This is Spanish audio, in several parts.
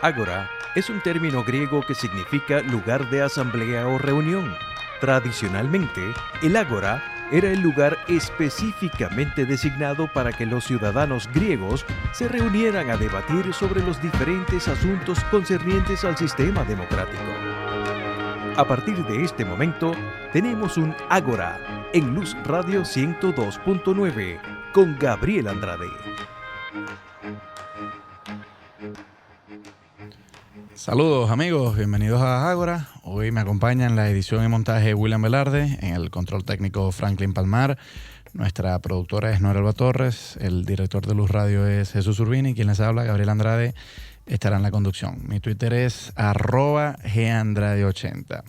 Ágora es un término griego que significa lugar de asamblea o reunión. Tradicionalmente, el ágora era el lugar específicamente designado para que los ciudadanos griegos se reunieran a debatir sobre los diferentes asuntos concernientes al sistema democrático. A partir de este momento, tenemos un Ágora en Luz Radio 102.9 con Gabriel Andrade. Saludos amigos, bienvenidos a Ágora. Hoy me acompaña en la edición y montaje William Velarde, en el control técnico Franklin Palmar, nuestra productora es Nora Alba Torres, el director de Luz Radio es Jesús Urbini, quien les habla, Gabriel Andrade, estará en la conducción. Mi Twitter es @gandrade80.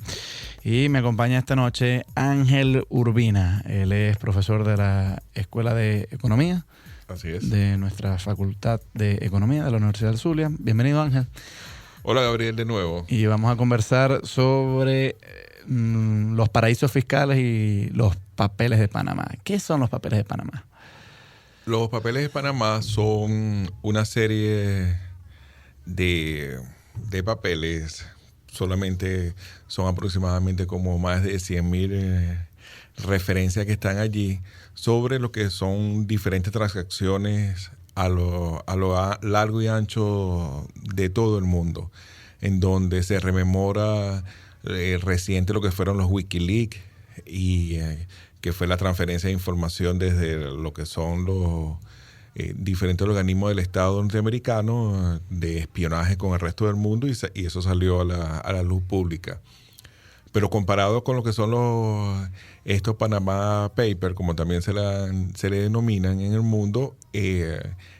Y me acompaña esta noche Ángel Urbina, él es profesor de la Escuela de Economía. Así es. De nuestra Facultad de Economía de la Universidad del Zulia. Bienvenido, Ángel. Hola, Gabriel, de nuevo. Y vamos a conversar sobre los paraísos fiscales y los papeles de Panamá. ¿Qué son los papeles de Panamá? Los papeles de Panamá son una serie de papeles. Solamente son aproximadamente como más de 100,000 referencias que están allí sobre lo que son diferentes transacciones a lo largo y ancho de todo el mundo, en donde se rememora reciente lo que fueron los Wikileaks y que fue la transferencia de información desde lo que son los diferentes organismos del Estado norteamericano de espionaje con el resto del mundo y eso salió a la luz pública. Pero comparado con lo que son estos Panama Papers, como también se le denominan en el mundo,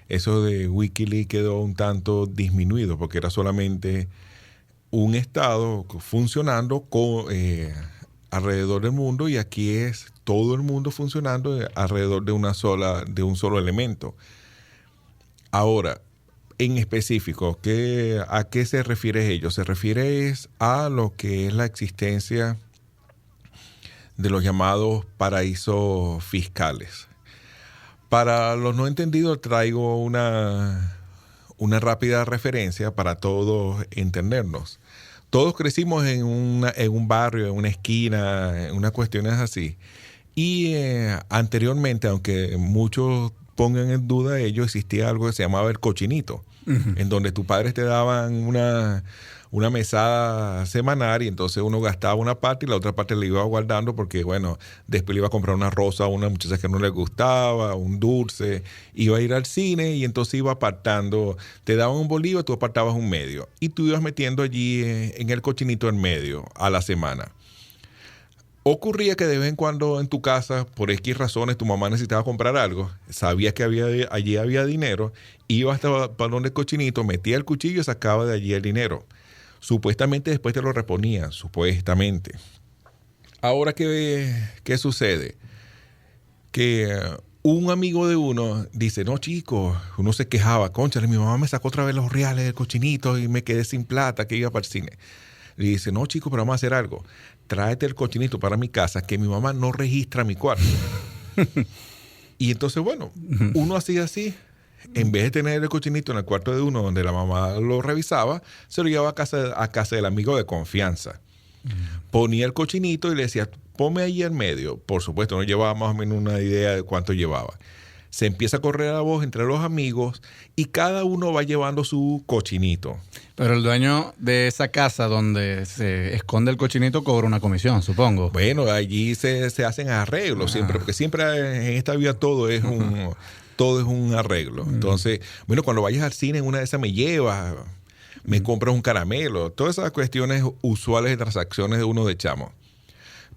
eso de Wikileaks quedó un tanto disminuido porque era solamente un Estado funcionando alrededor del mundo y aquí es todo el mundo funcionando alrededor de un solo elemento. Ahora, en específico, ¿a qué se refiere ello? Se refiere a lo que es la existencia de los llamados paraísos fiscales. Para los no entendidos traigo una rápida referencia para todos entendernos. Todos crecimos en un barrio, en una esquina, en unas cuestiones así. Y anteriormente, aunque muchos pongan en duda ello, existía algo que se llamaba el cochinito, en donde tus padres te daban una mesada semanal y entonces uno gastaba una parte y la otra parte le iba guardando porque, bueno, después le iba a comprar una rosa a una muchacha que no le gustaba, un dulce, iba a ir al cine y entonces iba apartando, te daban un bolívar, tú apartabas un medio y tú ibas metiendo allí en el cochinito en medio a la semana. Ocurría que de vez en cuando en tu casa, por X razones, tu mamá necesitaba comprar algo, sabías que allí había dinero, ibas hasta el balón del cochinito, metía el cuchillo y sacaba de allí el dinero. Supuestamente después te lo reponían, supuestamente. Ahora, ¿qué sucede? Que un amigo de uno dice, no chico, uno se quejaba, cónchale, mi mamá me sacó otra vez los reales del cochinito y me quedé sin plata, que iba para el cine. Le dice, no chico, pero vamos a hacer algo. Tráete el cochinito para mi casa, que mi mamá no registra mi cuarto. Y entonces, bueno, uno hacía así. En vez de tener el cochinito en el cuarto de uno donde la mamá lo revisaba, se lo llevaba a casa del amigo de confianza. Ponía el cochinito y le decía, ponme ahí en medio. Por supuesto, no llevaba más o menos una idea de cuánto llevaba. Se empieza a correr la voz entre los amigos y cada uno va llevando su cochinito. Pero el dueño de esa casa donde se esconde el cochinito cobra una comisión, supongo. Bueno, allí se hacen arreglos siempre, porque siempre en esta vida todo es un arreglo. Entonces, bueno, cuando vayas al cine, en una de esas me llevas, me compras un caramelo, todas esas cuestiones usuales de transacciones de uno de chamo.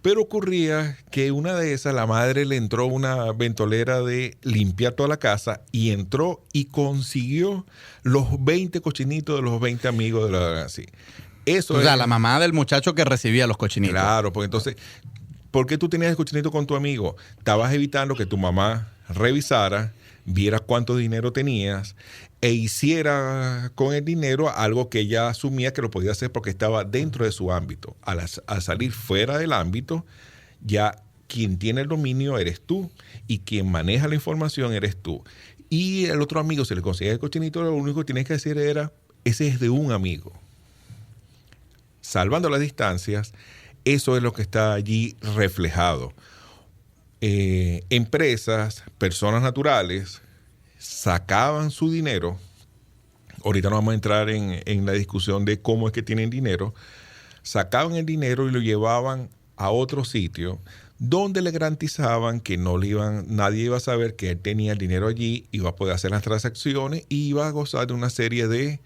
Pero ocurría que una de esas, la madre le entró una ventolera de limpiar toda la casa y entró y consiguió los 20 cochinitos de los 20 amigos de la así. Eso o sea, la mamá del muchacho que recibía los cochinitos. Claro, porque entonces, ¿por qué tú tenías el cochinito con tu amigo? Estabas evitando que tu mamá revisara, viera cuánto dinero tenías e hiciera con el dinero algo que ella asumía que lo podía hacer porque estaba dentro de su ámbito. Al salir fuera del ámbito, ya quien tiene el dominio eres tú y quien maneja la información eres tú. Y el otro amigo se le consigue el cochinito, lo único que tienes que decir era ese es de un amigo. Salvando las distancias, eso es lo que está allí reflejado. Empresas, personas naturales, sacaban su dinero. Ahorita no vamos a entrar en la discusión de cómo es que tienen dinero. Sacaban el dinero y lo llevaban a otro sitio donde le garantizaban que nadie iba a saber que él tenía el dinero allí, iba a poder hacer las transacciones y iba a gozar de una serie de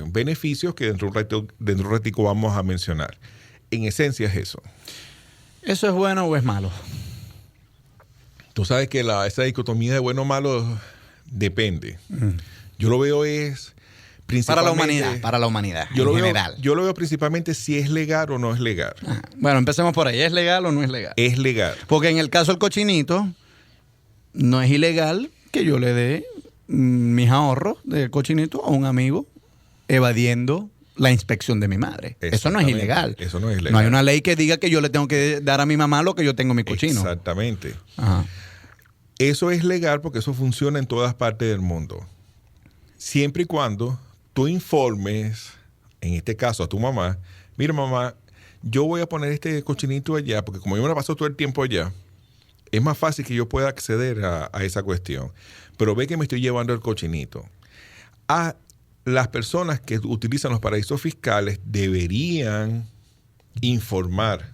beneficios que dentro de un ratico vamos a mencionar. En esencia es eso. ¿Eso es bueno o es malo? Tú sabes que esa dicotomía de bueno o malo depende. Yo lo veo es principalmente... Para la humanidad, en general. Yo lo veo principalmente si es legal o no es legal. Bueno, empecemos por ahí. ¿Es legal o no es legal? Es legal. Porque en el caso del cochinito, no es ilegal que yo le dé mis ahorros del cochinito a un amigo evadiendo la inspección de mi madre. Eso no es ilegal. Eso no es ilegal. No hay una ley que diga que yo le tengo que dar a mi mamá lo que yo tengo en mi cochino. Exactamente. Ajá. Eso es legal porque eso funciona en todas partes del mundo. Siempre y cuando tú informes, en este caso a tu mamá, mira mamá, yo voy a poner este cochinito allá porque como yo me la paso todo el tiempo allá, es más fácil que yo pueda acceder a esa cuestión. Pero ve que me estoy llevando el cochinito. A las personas que utilizan los paraísos fiscales deberían informar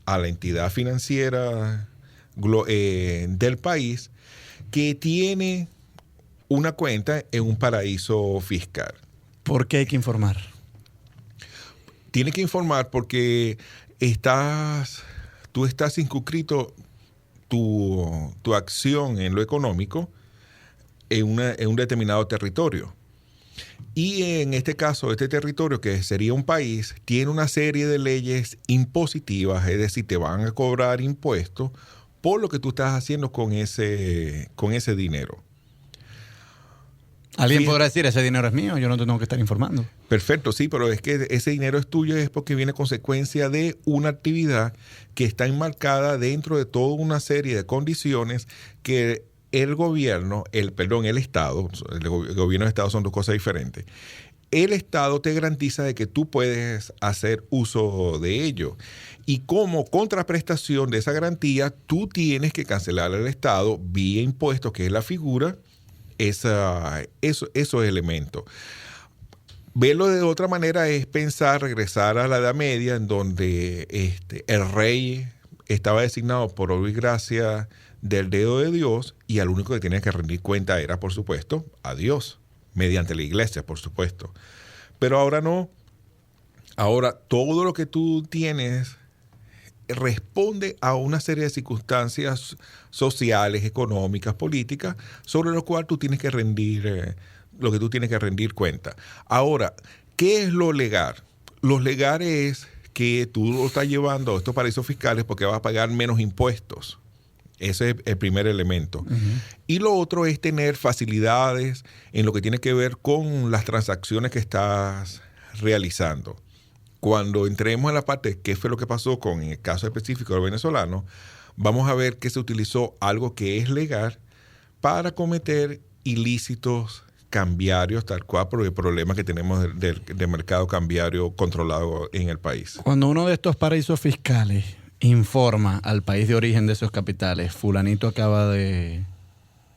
a la entidad financiera del país que tiene una cuenta en un paraíso fiscal. ¿Por qué hay que informar? Tiene que informar porque tú estás circunscrito tu acción en lo económico en un determinado territorio. Y en este caso, este territorio, que sería un país, tiene una serie de leyes impositivas, es decir, te van a cobrar impuestos por lo que tú estás haciendo con ese dinero. Alguien podrá decir, ese dinero es mío, yo no te tengo que estar informando. Perfecto, sí, pero es que ese dinero es tuyo es porque viene consecuencia de una actividad que está enmarcada dentro de toda una serie de condiciones que el gobierno, el Estado, el gobierno y el Estado son dos cosas diferentes. El Estado te garantiza de que tú puedes hacer uso de ello. Y como contraprestación de esa garantía, tú tienes que cancelar al Estado vía impuestos, que es la figura, esos elementos. Verlo de otra manera es pensar, regresar a la Edad Media, en donde el rey estaba designado por obra y gracia del dedo de Dios, y al único que tenía que rendir cuenta era, por supuesto, a Dios, mediante la iglesia, por supuesto. Pero ahora no. Ahora todo lo que tú tienes responde a una serie de circunstancias sociales, económicas, políticas, sobre lo cual tú tienes que rendir, lo que tú tienes que rendir cuenta. Ahora, ¿qué es lo legal? Lo legal es que tú lo estás llevando a estos paraísos fiscales porque vas a pagar menos impuestos. Ese es el primer elemento. Uh-huh. Y lo otro es tener facilidades en lo que tiene que ver con las transacciones que estás realizando. Cuando entremos en la parte de qué fue lo que pasó con el caso específico del venezolano, vamos a ver que se utilizó algo que es legal para cometer ilícitos cambiarios, tal cual por el problema que tenemos del mercado cambiario controlado en el país. Cuando uno de estos paraísos fiscales informa al país de origen de esos capitales, fulanito acaba de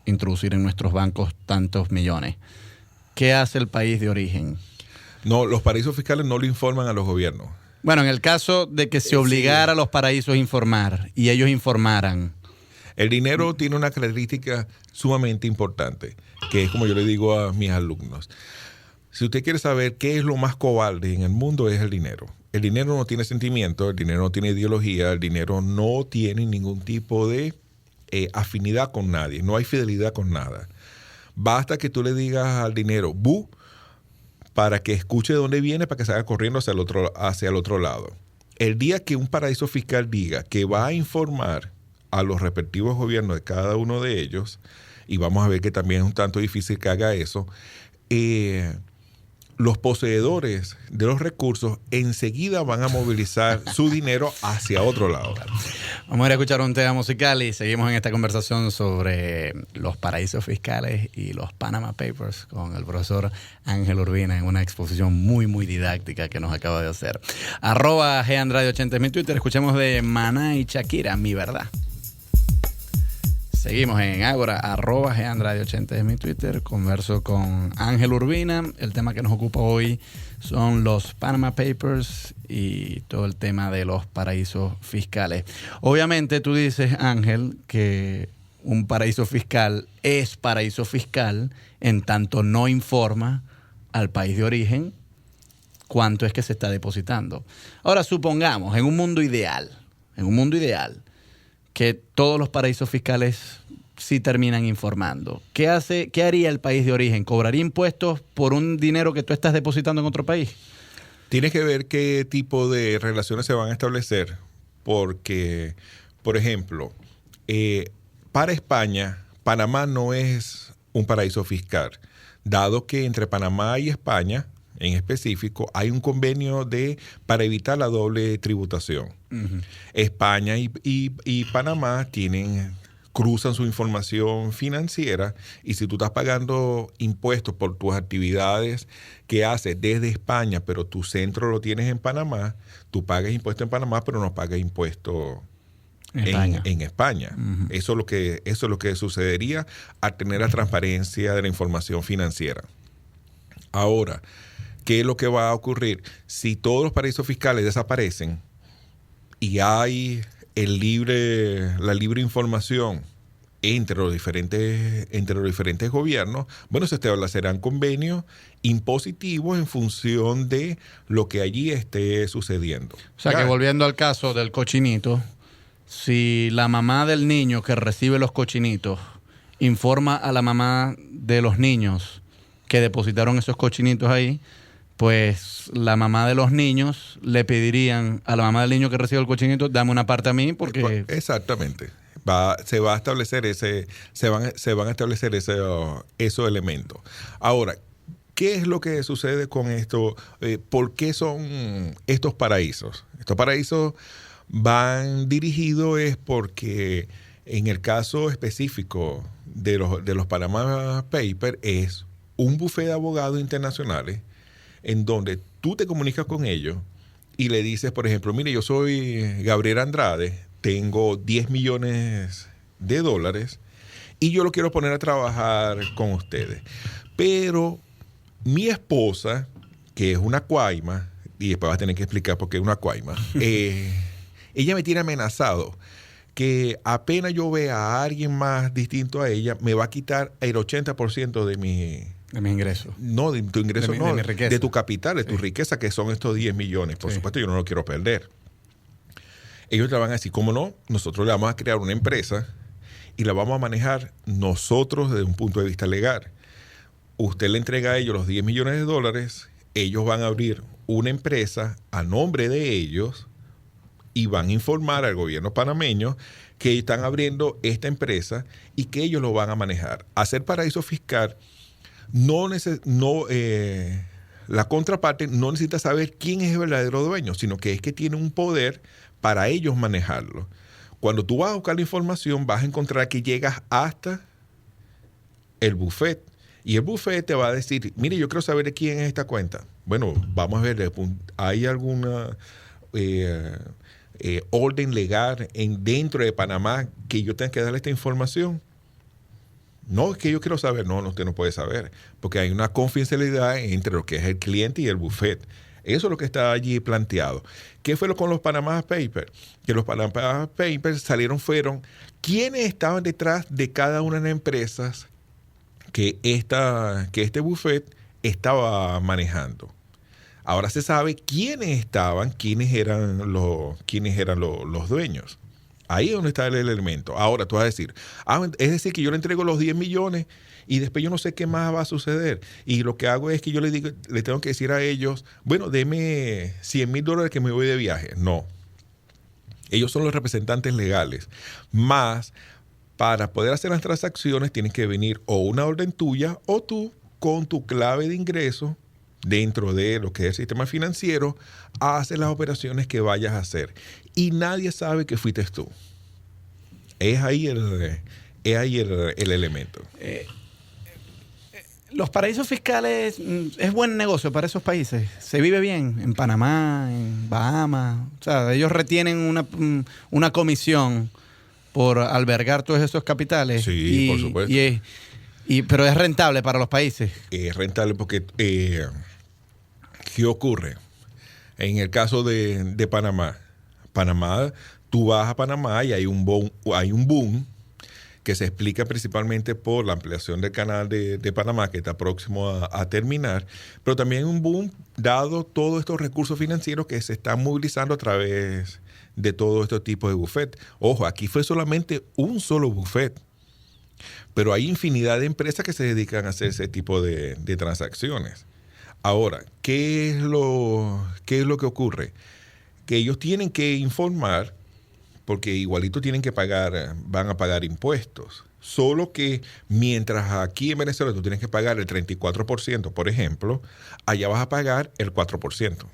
introducir en nuestros bancos tantos millones, ¿qué hace el país de origen? No, los paraísos fiscales no lo informan a los gobiernos. Bueno, en el caso de que se obligara a los paraísos a informar y ellos informaran. El dinero tiene una característica sumamente importante, que es como yo le digo a mis alumnos. Si usted quiere saber qué es lo más cobarde en el mundo, es el dinero. El dinero no tiene sentimiento, el dinero no tiene ideología, el dinero no tiene ningún tipo de afinidad con nadie, no hay fidelidad con nada. Basta que tú le digas al dinero, ¡bu!, para que escuche de dónde viene, para que salga corriendo hacia el otro lado. El día que un paraíso fiscal diga que va a informar a los respectivos gobiernos de cada uno de ellos, y vamos a ver que también es un tanto difícil que haga eso, los poseedores de los recursos enseguida van a movilizar su dinero hacia otro lado. Vamos a ir a escuchar un tema musical y seguimos en esta conversación sobre los paraísos fiscales y los Panama Papers con el profesor Ángel Urbina en una exposición muy, muy didáctica que nos acaba de hacer. @GAndrade80 es mi Twitter. Escuchemos de Maná y Shakira, Mi Verdad. Seguimos en Ágora, @GAndrade80 es mi Twitter. Converso con Ángel Urbina. El tema que nos ocupa hoy son los Panama Papers y todo el tema de los paraísos fiscales. Obviamente tú dices, Ángel, que un paraíso fiscal es paraíso fiscal en tanto no informa al país de origen cuánto es que se está depositando. Ahora, supongamos, en un mundo ideal, que todos los paraísos fiscales sí terminan informando. ¿Qué haría el país de origen? ¿Cobraría impuestos por un dinero que tú estás depositando en otro país? Tienes que ver qué tipo de relaciones se van a establecer, porque, por ejemplo, para España, Panamá no es un paraíso fiscal, dado que entre Panamá y España, en específico, hay un convenio para evitar la doble tributación. Uh-huh. España y Panamá cruzan su información financiera, y si tú estás pagando impuestos por tus actividades que haces desde España, pero tu centro lo tienes en Panamá, tú pagas impuestos en Panamá, pero no pagas impuestos en España. Uh-huh. Eso es lo que sucedería al tener la transparencia de la información financiera. Ahora, ¿qué es lo que va a ocurrir? Si todos los paraísos fiscales desaparecen y hay la libre información entre los diferentes gobiernos, bueno, se establecerán convenios impositivos en función de lo que allí esté sucediendo. O sea, que volviendo al caso del cochinito, si la mamá del niño que recibe los cochinitos informa a la mamá de los niños que depositaron esos cochinitos ahí, pues la mamá de los niños le pedirían a la mamá del niño que recibe el cochinito, dame una parte a mí porque... Exactamente. Se van a establecer esos elementos. Ahora, ¿qué es lo que sucede con esto? ¿Por qué son estos paraísos? Estos paraísos van dirigidos porque en el caso específico de los Panama Papers es un bufete de abogados internacionales en donde tú te comunicas con ellos y le dices, por ejemplo, mire, yo soy Gabriel Andrade, tengo $10 millones y yo lo quiero poner a trabajar con ustedes. Pero mi esposa, que es una cuaima, y después vas a tener que explicar por qué es una cuaima, ella me tiene amenazado que apenas yo vea a alguien más distinto a ella, me va a quitar el 80% de mi... De mis ingresos. No, de tu ingreso, de mi riqueza. De tu capital, de tu riqueza, que son estos 10 millones. Por supuesto, yo no lo quiero perder. Ellos te van a decir, ¿cómo no? Nosotros le vamos a crear una empresa y la vamos a manejar nosotros desde un punto de vista legal. Usted le entrega a ellos los $10 millones, ellos van a abrir una empresa a nombre de ellos y van a informar al gobierno panameño que están abriendo esta empresa y que ellos lo van a manejar. Hacer paraíso fiscal la contraparte no necesita saber quién es el verdadero dueño, sino que es que tiene un poder para ellos manejarlo. Cuando tú vas a buscar la información, vas a encontrar que llegas hasta el bufete. Y el bufete te va a decir, mire, yo quiero saber de quién es esta cuenta. Bueno, vamos a ver, ¿hay alguna orden legal dentro de Panamá que yo tenga que darle esta información? No, es que yo quiero saber. No, usted no puede saber, porque hay una confidencialidad entre lo que es el cliente y el bufete. Eso es lo que está allí planteado. ¿Qué fue con los Panama Papers? Que los Panama Papers fueron quienes estaban detrás de cada una de las empresas que este bufete estaba manejando. Ahora se sabe quiénes eran los dueños. Ahí es donde está el elemento. Ahora tú vas a decir, es decir que yo le entrego los 10 millones y después yo no sé qué más va a suceder. Y lo que hago es que yo le tengo que decir a ellos, bueno, deme $100,000 que me voy de viaje. No. Ellos son los representantes legales. Más, para poder hacer las transacciones tienes que venir o una orden tuya o tú con tu clave de ingreso dentro de lo que es el sistema financiero, haces las operaciones que vayas a hacer. Y nadie sabe que fuiste tú. Es ahí el elemento. Los paraísos fiscales es buen negocio para esos países. Se vive bien en Panamá, en Bahamas. O sea, ellos retienen una comisión por albergar todos esos capitales. Sí, por supuesto. Pero es rentable para los países. Es rentable porque, ¿qué ocurre? En el caso de Panamá, tú vas a Panamá y hay un boom que se explica principalmente por la ampliación del canal de Panamá, que está próximo a terminar, pero también un boom dado todos estos recursos financieros que se están movilizando a través de todos estos tipos de buffet. Ojo, aquí fue solamente un solo buffet, pero hay infinidad de empresas que se dedican a hacer ese tipo de transacciones. Ahora, ¿qué es lo que ocurre? Que ellos tienen que informar, porque igualito van a pagar impuestos. Solo que mientras aquí en Venezuela tú tienes que pagar el 34%, por ejemplo, allá vas a pagar el 4%.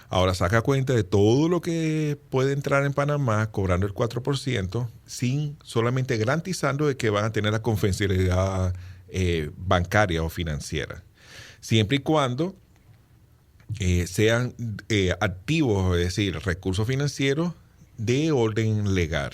Ahora saca cuenta de todo lo que puede entrar en Panamá cobrando el 4%, sin solamente garantizando de que van a tener la confidencialidad bancaria o financiera. Siempre y cuando sean activos, es decir, recursos financieros de orden legal.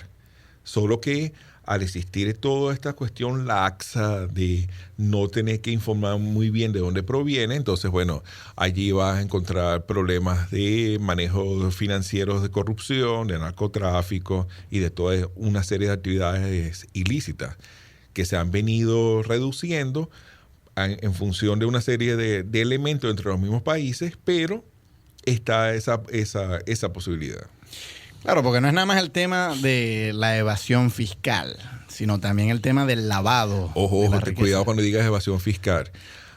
Solo que al existir toda esta cuestión laxa de no tener que informar muy bien de dónde proviene, entonces, bueno, allí vas a encontrar problemas de manejo financieros de corrupción, de narcotráfico y de toda una serie de actividades ilícitas que se han venido reduciendo en función de una serie de elementos entre los mismos países, pero está esa posibilidad. Claro, porque no es nada más el tema de la evasión fiscal, sino también el tema del lavado. Ojo, cuidado cuando digas evasión fiscal.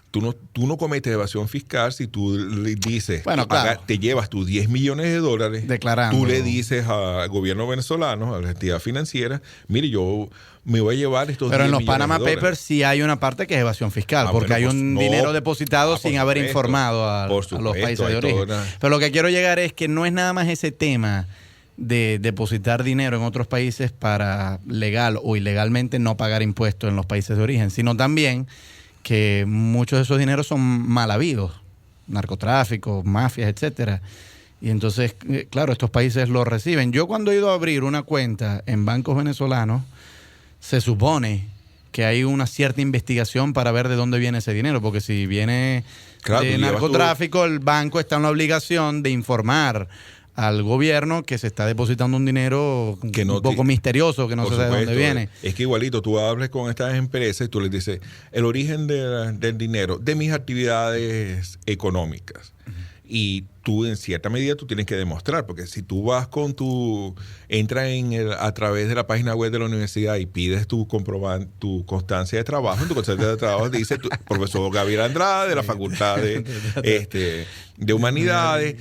Tú no cometes evasión fiscal si tú le dices, bueno, claro, te llevas tus $10 millones declarando. Tú le dices al gobierno venezolano, a la entidad financiera, mire, yo me voy a llevar estos $10 millones. Pero en los Panama Papers sí hay una parte que es evasión fiscal, porque hay un dinero depositado sin haber informado a los países de origen. Pero lo que quiero llegar es que no es nada más ese tema de depositar dinero en otros países para legal o ilegalmente no pagar impuestos en los países de origen, sino también que muchos de esos dineros son mal habidos, narcotráfico, mafias, etcétera. Y entonces, claro, estos países lo reciben. Yo cuando he ido a abrir una cuenta en bancos venezolanos, se supone que hay una cierta investigación para ver de dónde viene ese dinero, porque si viene de narcotráfico, el banco está en la obligación de informar al gobierno que se está depositando un dinero que un poco misterioso, que no se sabe de dónde viene. Es que igualito, tú hables con estas empresas y tú les dices, el origen del dinero, de mis actividades económicas. Y tú, en cierta medida, tú tienes que demostrar, porque si tú vas entras a través de la página web de la universidad y pides tu constancia de trabajo, en tu constancia de trabajo dice profesor Gabriel Andrade de la Facultad de Humanidades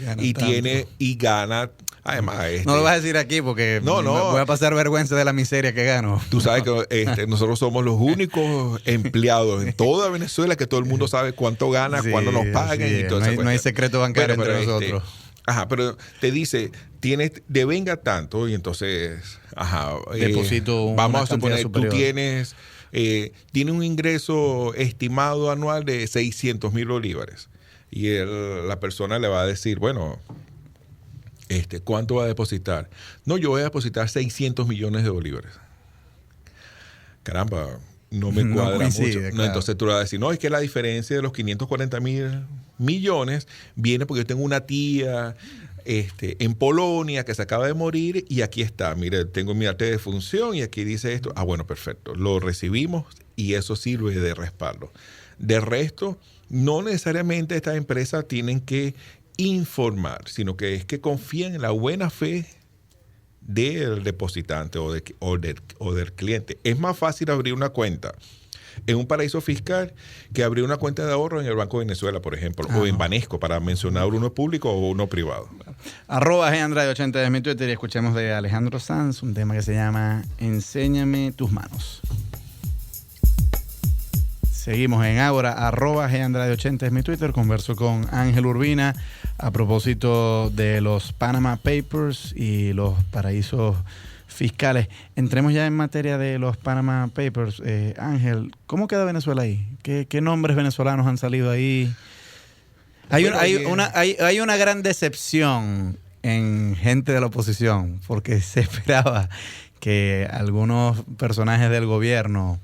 y gana. Además, no lo vas a decir aquí porque voy a pasar vergüenza de la miseria que gano. Tú sabes que nosotros somos los únicos empleados en toda Venezuela que todo el mundo sabe cuánto gana, cuándo nos pagan. Sí, y no hay secreto bancario entre nosotros. Pero te dice, devenga tanto y entonces, deposito vamos a suponer, superior. Tú tienes un ingreso estimado anual de 600,000 bolívares y la persona le va a decir, bueno, ¿cuánto va a depositar? No, yo voy a depositar 600 millones de bolívares. Caramba, no me cuadra mucho. Claro. No, entonces tú le vas a decir, no, es que la diferencia de los 540,000 millones viene porque yo tengo una tía en Polonia que se acaba de morir y aquí está, mire, tengo mi arte de función y aquí dice esto. Bueno, perfecto, lo recibimos y eso sirve de respaldo. De resto, no necesariamente estas empresas tienen que informar, sino que es que confían en la buena fe del depositante o del cliente. Es más fácil abrir una cuenta en un paraíso fiscal que abrir una cuenta de ahorro en el Banco de Venezuela, por ejemplo, o en Banesco, para mencionar uno público o uno privado. @GAndrade80 es mi Twitter y escuchemos de Alejandro Sanz un tema que se llama Enséñame tus manos. Seguimos en Ágora, @GAndrade80 es mi Twitter. Converso con Ángel Urbina a propósito de los Panama Papers y los paraísos fiscales. Entremos ya en materia de los Panama Papers. Ángel, ¿cómo queda Venezuela ahí? ¿Qué nombres venezolanos han salido ahí? Hay una gran decepción en gente de la oposición, porque se esperaba que algunos personajes del gobierno,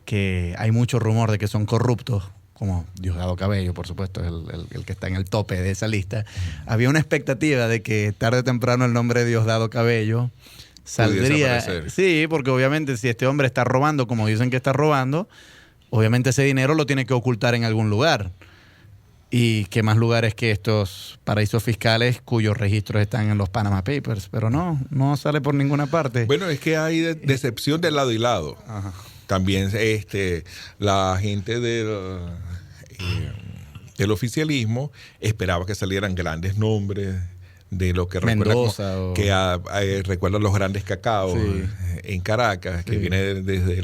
que hay mucho rumor de que son corruptos, como Diosdado Cabello, por supuesto, el que está en el tope de esa lista, había una expectativa de que tarde o temprano el nombre de Diosdado Cabello saldría. Sí, porque obviamente si este hombre está robando, como dicen que está robando, obviamente ese dinero lo tiene que ocultar en algún lugar. Y qué más lugares que estos paraísos fiscales cuyos registros están en los Panama Papers. Pero no sale por ninguna parte. Bueno, es que hay decepción de lado y lado. Ajá. También la gente del oficialismo esperaba que salieran grandes nombres de lo que recuerda los grandes cacaos en Caracas, que viene desde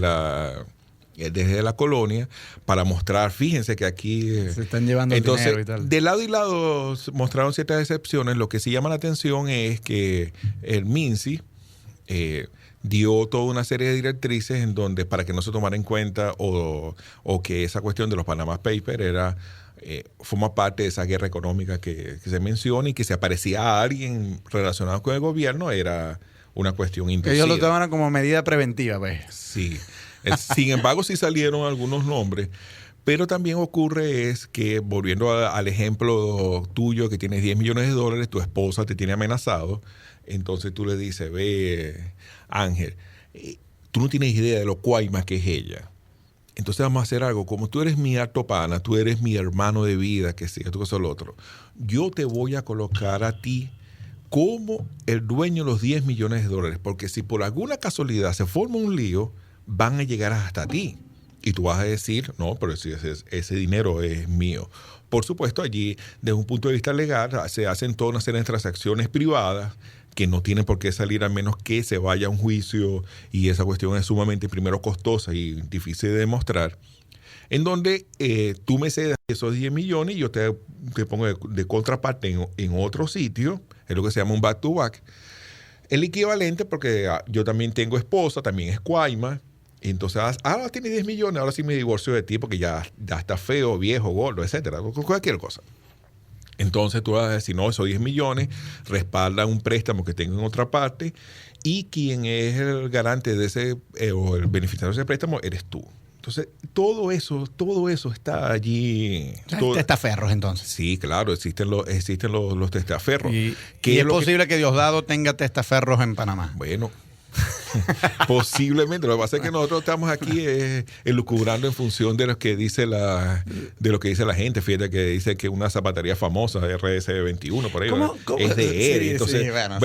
la colonia, para mostrar, fíjense que aquí se están llevando entonces, dinero y tal. De lado y lado mostraron ciertas excepciones. Lo que sí llama la atención es que el MINSI dio toda una serie de directrices en donde, para que no se tomara en cuenta o que esa cuestión de los Panama Papers forma parte de esa guerra económica que se menciona, y que si aparecía a alguien relacionado con el gobierno era una cuestión inducida. Ellos lo tomaron como medida preventiva, pues. Sí. Sin embargo, sí salieron algunos nombres, pero también ocurre es que, volviendo al ejemplo tuyo, que tienes $10 millones, tu esposa te tiene amenazado, entonces tú le dices, ve, Ángel, tú no tienes idea de lo cuaima que es ella. Entonces vamos a hacer algo, como tú eres mi alto pana, tú eres mi hermano de vida, que sí, tú que sos el otro, yo te voy a colocar a ti como el dueño de los $10 millones, porque si por alguna casualidad se forma un lío, van a llegar hasta ti. Y tú vas a decir, no, pero ese dinero es mío. Por supuesto, allí, desde un punto de vista legal, se hacen toda una serie de transacciones privadas que no tienen por qué salir a menos que se vaya a un juicio, y esa cuestión es sumamente, primero, costosa y difícil de demostrar, en donde tú me cedas esos 10 millones y yo te pongo de contraparte en otro sitio, es lo que se llama un back-to-back. El equivalente, porque yo también tengo esposa, también es cuaima. Entonces, ahora tiene 10 millones, ahora sí me divorcio de ti porque ya está feo, viejo, gordo, etcétera, cualquier cosa. Entonces tú vas a decir, no, esos 10 millones respaldan un préstamo que tengo en otra parte, y quien es el garante de ese, o el beneficiario de ese préstamo, eres tú. Entonces, todo eso está allí. Testaferros, entonces. Sí, claro, existen los testaferros. ¿Y es posible que Diosdado tenga testaferros en Panamá? Bueno, posiblemente. Lo que pasa es que nosotros estamos aquí elucubrando en función de lo que dice la gente. Fíjate que dice que una zapatería famosa, RS21, por ahí, ¿cómo? Es de él. Sí, entonces, sí, bueno,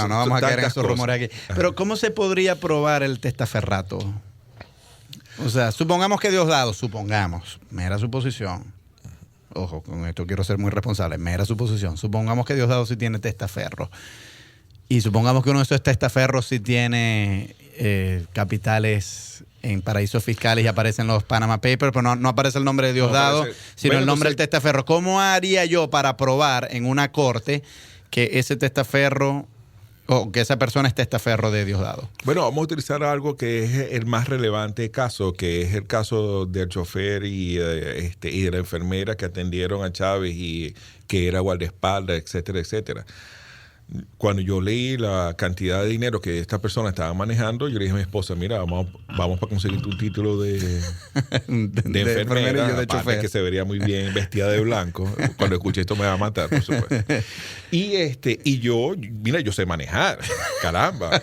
no vamos a caer en esos rumores aquí. Pero ¿cómo se podría probar el testaferrato? O sea, supongamos que Diosdado, mera suposición. Ojo, con esto quiero ser muy responsable, mera suposición. Supongamos que Diosdado sí tiene testaferros. Y supongamos que uno de esos testaferros sí tiene capitales en paraísos fiscales y aparecen los Panama Papers, pero no aparece el nombre de Diosdado, sino el nombre del testaferro. ¿Cómo haría yo para probar en una corte que ese testaferro, o que esa persona es testaferro de Diosdado? Bueno, vamos a utilizar algo que es el más relevante caso, que es el caso del chofer y de la enfermera que atendieron a Chávez y que era guardaespaldas, etcétera, etcétera. Cuando yo leí la cantidad de dinero que esta persona estaba manejando, yo le dije a mi esposa, mira, vamos para conseguirte un título de enfermera, y de chofer, que se vería muy bien vestida de blanco. Cuando escuché esto me va a matar, por supuesto. Y yo, mira, yo sé manejar, caramba.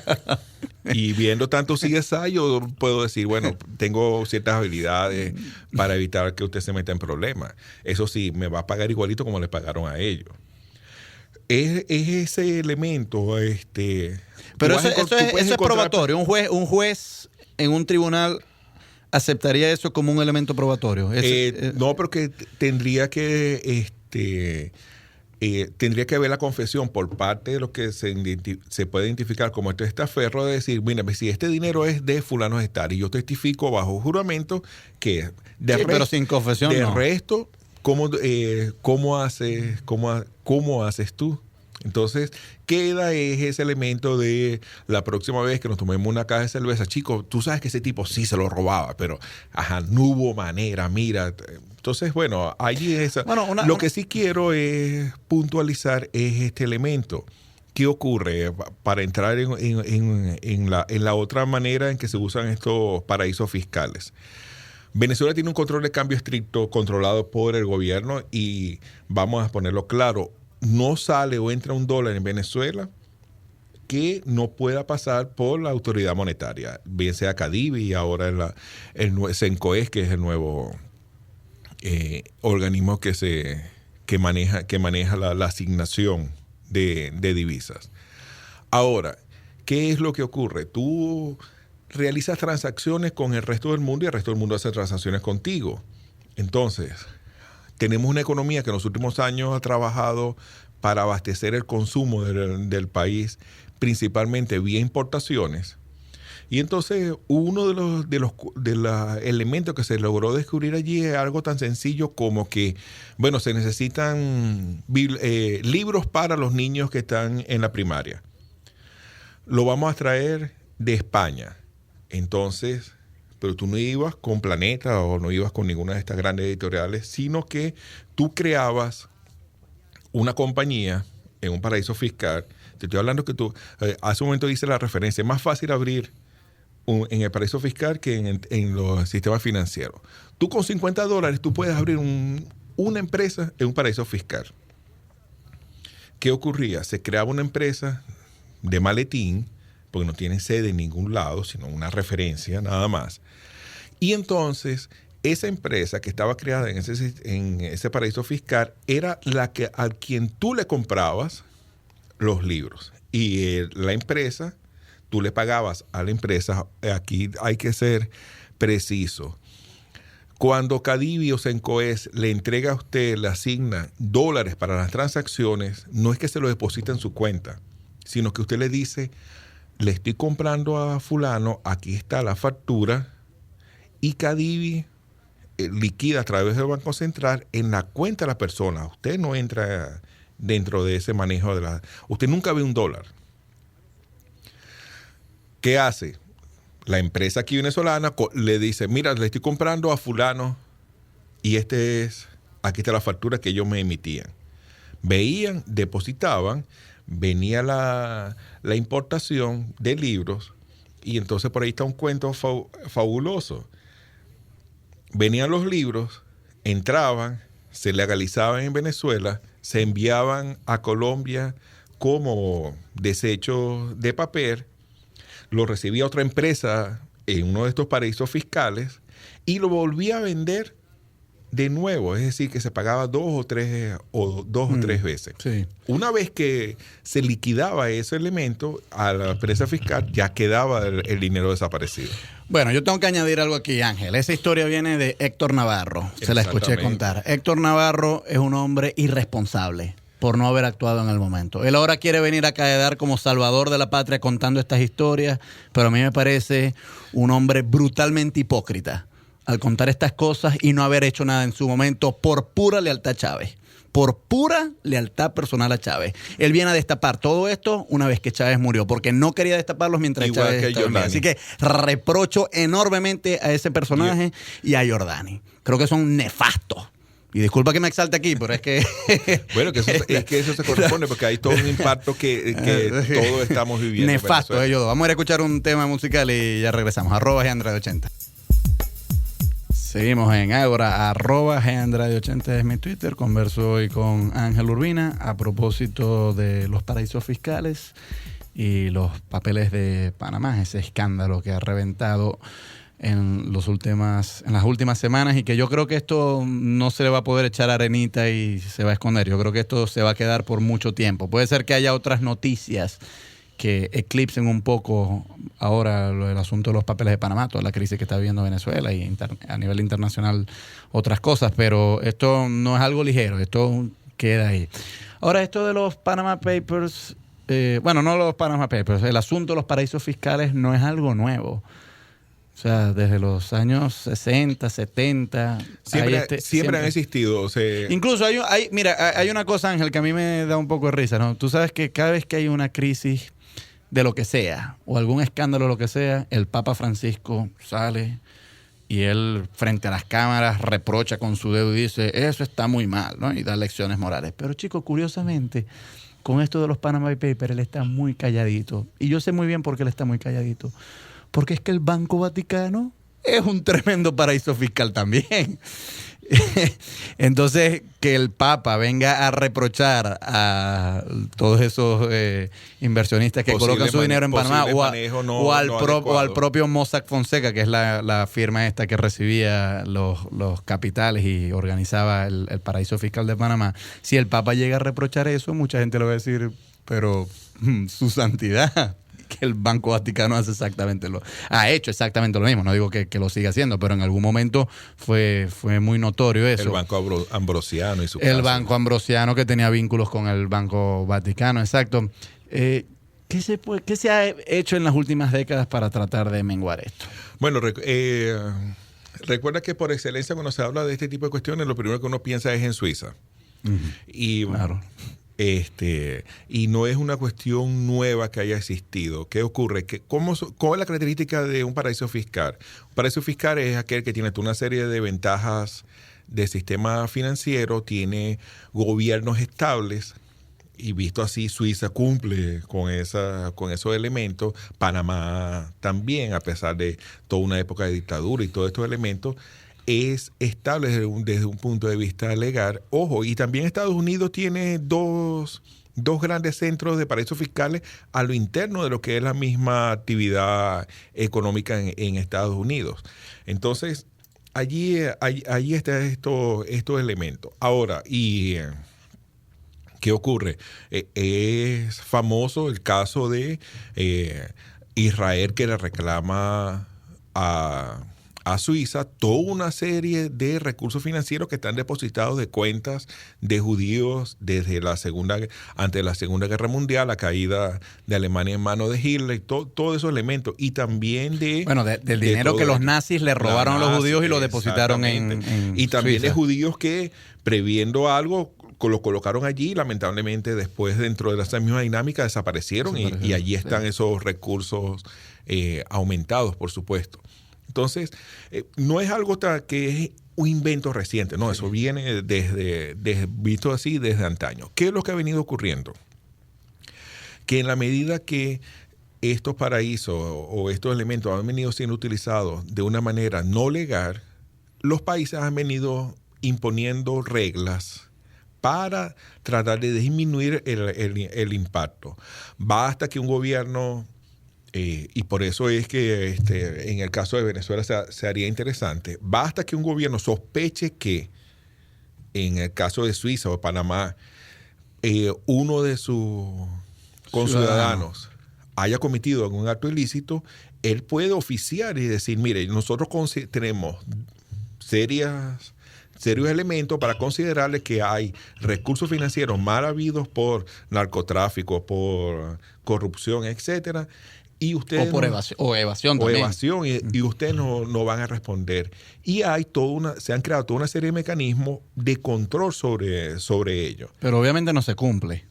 Y viendo tanto CSI, yo puedo decir, bueno, tengo ciertas habilidades para evitar que usted se meta en problemas. Eso sí, me va a pagar igualito como le pagaron a ellos. Es ese elemento. Pero eso es probatorio. Un juez en un tribunal aceptaría eso como un elemento probatorio. No, porque tendría que haber la confesión por parte de los que se puede identificar como este testaferro, de decir, mira, si este dinero es de fulano de tal y yo testifico bajo juramento que pero sin confesión de resto, ¿cómo haces tú? Entonces, queda ese elemento de la próxima vez que nos tomemos una caja de cerveza. Chicos, tú sabes que ese tipo sí se lo robaba, pero no hubo manera, mira. Entonces, bueno, allí es... Lo que sí quiero es puntualizar es este elemento. ¿Qué ocurre? Para entrar en la otra manera en que se usan estos paraísos fiscales. Venezuela tiene un control de cambio estricto controlado por el gobierno y vamos a ponerlo claro, no sale o entra un dólar en Venezuela que no pueda pasar por la autoridad monetaria, bien sea CADIVI y ahora el CENCOES, que es el nuevo organismo que maneja la asignación de divisas. Ahora, ¿qué es lo que ocurre? Tú realizas transacciones con el resto del mundo y el resto del mundo hace transacciones contigo. Entonces, tenemos una economía que en los últimos años ha trabajado para abastecer el consumo del país, principalmente vía importaciones. Y entonces, uno de los elementos que se logró descubrir allí es algo tan sencillo como que, bueno, se necesitan libros para los niños que están en la primaria. Lo vamos a traer de España. Entonces, pero tú no ibas con Planeta o no ibas con ninguna de estas grandes editoriales, sino que tú creabas una compañía en un paraíso fiscal. Te estoy hablando que tú, hace un momento dice la referencia, es más fácil abrir en el paraíso fiscal que en los sistemas financieros. Tú con $50 tú puedes abrir una empresa en un paraíso fiscal. ¿Qué ocurría? Se creaba una empresa de maletín, porque no tiene sede en ningún lado, sino una referencia nada más. Y entonces, esa empresa que estaba creada en ese paraíso fiscal era a quien tú le comprabas los libros. Y la empresa, tú le pagabas a la empresa, aquí hay que ser preciso. Cuando CADIVI o CENCOES le entrega a usted, le asigna dólares para las transacciones, no es que se lo deposita en su cuenta, sino que usted le dice, le estoy comprando a fulano, aquí está la factura, y CADIVI liquida a través del Banco Central en la cuenta de la persona. Usted no entra dentro de ese manejo usted nunca ve un dólar. ¿Qué hace? La empresa aquí venezolana le dice, mira, le estoy comprando a fulano y aquí está la factura que ellos me emitían. Veían, depositaban, venía la importación de libros y entonces por ahí está un cuento fabuloso. Venían los libros, entraban, se legalizaban en Venezuela, se enviaban a Colombia como desechos de papel, lo recibía otra empresa en uno de estos paraísos fiscales y lo volvía a vender de nuevo, es decir, que se pagaba dos o tres veces. Sí. Una vez que se liquidaba ese elemento a la empresa fiscal, ya quedaba el dinero desaparecido. Bueno, yo tengo que añadir algo aquí, Ángel. Esa historia viene de Héctor Navarro. Se la escuché contar. Héctor Navarro es un hombre irresponsable por no haber actuado en el momento. Él ahora quiere venir a quedar como salvador de la patria contando estas historias, pero a mí me parece un hombre brutalmente hipócrita al contar estas cosas y no haber hecho nada en su momento por pura lealtad a Chávez. Por pura lealtad personal a Chávez. Él viene a destapar todo esto una vez que Chávez murió, porque no quería destaparlos mientras igual Chávez que estaba vivo. Así que reprocho enormemente a ese personaje y a Giordani. Creo que son nefastos. Y disculpa que me exalte aquí, pero es que... Bueno, es que eso se corresponde porque hay todo un impacto que todos estamos viviendo. Nefasto ellos dos. Vamos a ir a escuchar un tema musical y ya regresamos. @GAndrade80. Seguimos en Ágora, @GAndrade80 es mi Twitter. Converso hoy con Ángel Urbina a propósito de los paraísos fiscales y los papeles de Panamá, ese escándalo que ha reventado en las últimas semanas y que yo creo que esto no se le va a poder echar arenita y se va a esconder. Yo creo que esto se va a quedar por mucho tiempo. Puede ser que haya otras noticias que eclipsen un poco ahora el asunto de los papeles de Panamá, toda la crisis que está viviendo Venezuela y a nivel internacional otras cosas, pero esto no es algo ligero, esto queda ahí. Ahora, esto de los Panama Papers, no los Panama Papers, el asunto de los paraísos fiscales no es algo nuevo. O sea, desde los años 60, 70. Siempre han existido. O sea, incluso hay una cosa, Ángel, que a mí me da un poco de risa, ¿no? Tú sabes que cada vez que hay una crisis de lo que sea, o algún escándalo, lo que sea, el Papa Francisco sale y él, frente a las cámaras, reprocha con su dedo y dice, eso está muy mal, ¿no? Y da lecciones morales. Pero, chicos, curiosamente, con esto de los Panama Papers, él está muy calladito. Y yo sé muy bien por qué él está muy calladito. Porque es que el Banco Vaticano es un tremendo paraíso fiscal también. Entonces, que el Papa venga a reprochar a todos esos inversionistas que colocan su dinero en Panamá o al propio Mossack Fonseca, que es la firma esta que recibía los capitales y organizaba el paraíso fiscal de Panamá, si el Papa llega a reprochar eso, mucha gente le va a decir, pero su santidad, que el Banco Vaticano ha hecho exactamente lo mismo. No digo que lo siga haciendo, pero en algún momento fue muy notorio eso. El Banco Ambrosiano y su caso. El Banco Ambrosiano, que tenía vínculos con el Banco Vaticano, exacto. ¿Qué se ha hecho en las últimas décadas para tratar de menguar esto? Bueno, recuerda que por excelencia cuando se habla de este tipo de cuestiones, lo primero que uno piensa es en Suiza. Uh-huh. Y claro. Y no es una cuestión nueva que haya existido. ¿Qué ocurre? ¿Cómo es la característica de un paraíso fiscal? Un paraíso fiscal es aquel que tiene toda una serie de ventajas del sistema financiero, tiene gobiernos estables, y visto así, Suiza cumple con esos elementos. Panamá también, a pesar de toda una época de dictadura y todos estos elementos, es estable desde un punto de vista legal. Ojo, y también Estados Unidos tiene dos grandes centros de paraísos fiscales a lo interno de lo que es la misma actividad económica en Estados Unidos. Entonces, allí están estos elementos. Ahora, ¿qué ocurre? Es famoso el caso de Israel, que le reclama a Suiza toda una serie de recursos financieros que están depositados de cuentas de judíos desde ante la Segunda Guerra Mundial, la caída de Alemania en manos de Hitler, todos esos elementos. Y también del dinero que los nazis le robaron a los judíos y lo depositaron en y también Suiza. De judíos que, previendo algo, lo colocaron allí, lamentablemente después, dentro de esa misma dinámica, desaparecieron. Y allí están esos recursos aumentados, por supuesto. Entonces, no es algo que es un invento reciente, no, eso viene visto así desde antaño. ¿Qué es lo que ha venido ocurriendo? Que en la medida que estos paraísos o estos elementos han venido siendo utilizados de una manera no legal, los países han venido imponiendo reglas para tratar de disminuir el impacto. Basta que un gobierno... y por eso es que en el caso de Venezuela se haría interesante. Basta que un gobierno sospeche que, en el caso de Suiza o Panamá, uno de sus conciudadanos haya cometido algún acto ilícito, él puede oficiar y decir, mire, nosotros tenemos serios elementos para considerarle que hay recursos financieros mal habidos por narcotráfico, por corrupción, etcétera. Y ustedes evasión también. Y ustedes no van a responder. Y se han creado toda una serie de mecanismos de control sobre ello. Pero obviamente no se cumple.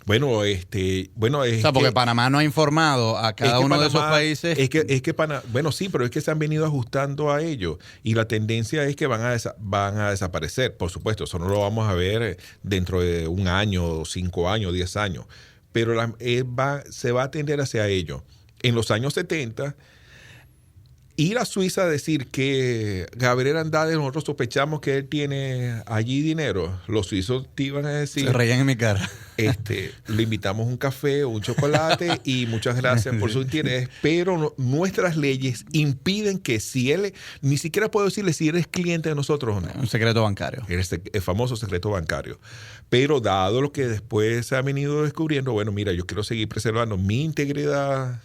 Porque Panamá no ha informado a cada uno de esos países. Sí, pero es que se han venido ajustando a ello. Y la tendencia es que van a desaparecer. Por supuesto, eso no lo vamos a ver dentro de 1 año, 5 años, 10 años. Pero se va a tender hacia ello. En los años 70, ir a Suiza a decir que Gabriel Andrade, nosotros sospechamos que él tiene allí dinero, los suizos te iban a decir... Se reían en mi cara. Le invitamos un café o un chocolate y muchas gracias por su interés, pero nuestras leyes impiden que si él... Ni siquiera puedo decirle si eres cliente de nosotros o no. Un secreto bancario. El famoso secreto bancario. Pero dado lo que después se ha venido descubriendo, bueno, mira, yo quiero seguir preservando mi integridad...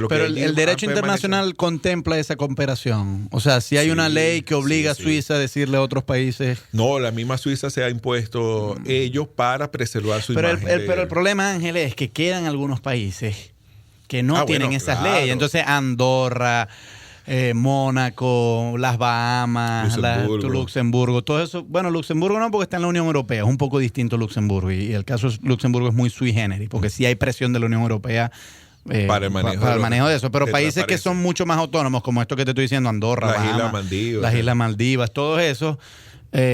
Pero el derecho internacional contempla esa cooperación. O sea, si hay una ley que obliga a Suiza a decirle a otros países... No, la misma Suiza se ha impuesto ellos para preservar su imagen. Pero el problema, Ángel, es que quedan algunos países que no tienen esas leyes. Entonces, Andorra, Mónaco, las Bahamas, Luxemburgo, todo eso. Bueno, Luxemburgo no, porque está en la Unión Europea, es un poco distinto Luxemburgo, y el caso de Luxemburgo es muy sui generis, porque sí hay presión de la Unión Europea para el manejo de eso, pero países que son mucho más autónomos, como esto que te estoy diciendo, Andorra, las Islas Maldivas, todos esos,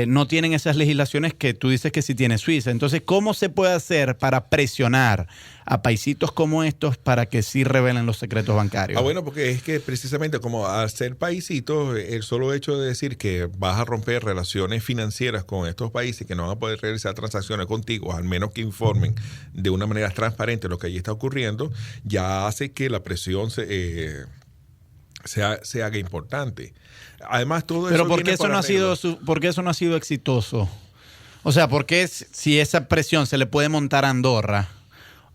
no tienen esas legislaciones que tú dices que sí tiene Suiza. Entonces, ¿cómo se puede hacer para presionar a paisitos como estos para que sí revelen los secretos bancarios? Bueno, porque es que precisamente como al ser paisitos, el solo hecho de decir que vas a romper relaciones financieras con estos países que no van a poder realizar transacciones contigo, al menos que informen de una manera transparente lo que allí está ocurriendo, ya hace que la presión se haga importante. Además, todo pero eso ¿por qué eso no ha sido exitoso? O sea, ¿por qué si esa presión se le puede montar a Andorra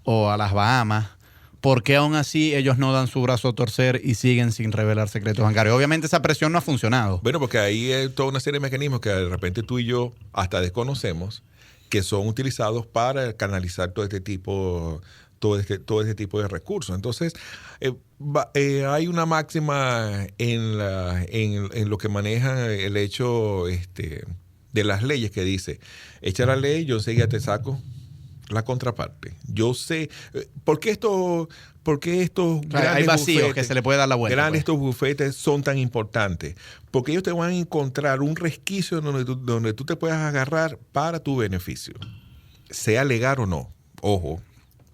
o a las Bahamas, por qué aún así ellos no dan su brazo a torcer y siguen sin revelar secretos bancarios? Obviamente esa presión no ha funcionado. Bueno, porque ahí hay toda una serie de mecanismos que de repente tú y yo hasta desconocemos, que son utilizados para canalizar todo este tipo de recursos. Entonces, hay una máxima en lo que maneja el hecho de las leyes que dice: echa la ley, yo enseguida te saco la contraparte. Yo sé, ¿por qué estos grandes hay vacíos bufetes, que se le puede dar la vuelta? Estos bufetes son tan importantes? Porque ellos te van a encontrar un resquicio donde tú te puedas agarrar para tu beneficio, sea legal o no. Ojo,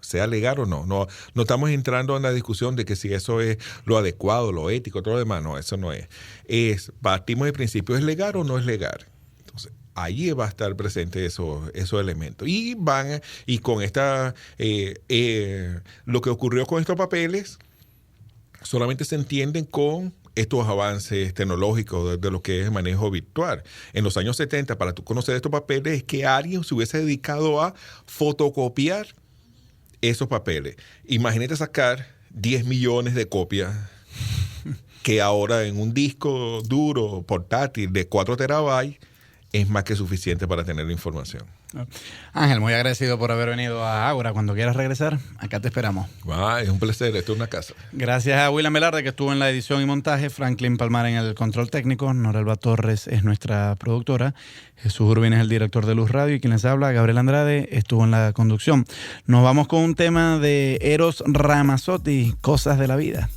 sea legal o no. No estamos entrando en la discusión de que si eso es lo adecuado, lo ético, todo lo demás. No, eso no es. Partimos del principio, ¿es legal o no es legal? Entonces, allí va a estar presente esos elementos. Y con lo que ocurrió con estos papeles, solamente se entienden con estos avances tecnológicos de lo que es el manejo virtual. En los años 70, para tú conocer estos papeles, es que alguien se hubiese dedicado a fotocopiar esos papeles. Imagínate sacar 10 millones de copias que ahora en un disco duro portátil de 4 terabytes es más que suficiente para tener la información. Ángel, muy agradecido por haber venido a Ágora. Cuando quieras regresar, acá te esperamos. Es un placer, esto es una casa. Gracias a William Velarde, que estuvo en la edición y montaje, Franklin Palmar en el control técnico, Norelba Torres es nuestra productora, Jesús Urbina es el director de Luz Radio y quien les habla, Gabriel Andrade, estuvo en la conducción. Nos vamos con un tema de Eros Ramazzotti, Cosas de la Vida.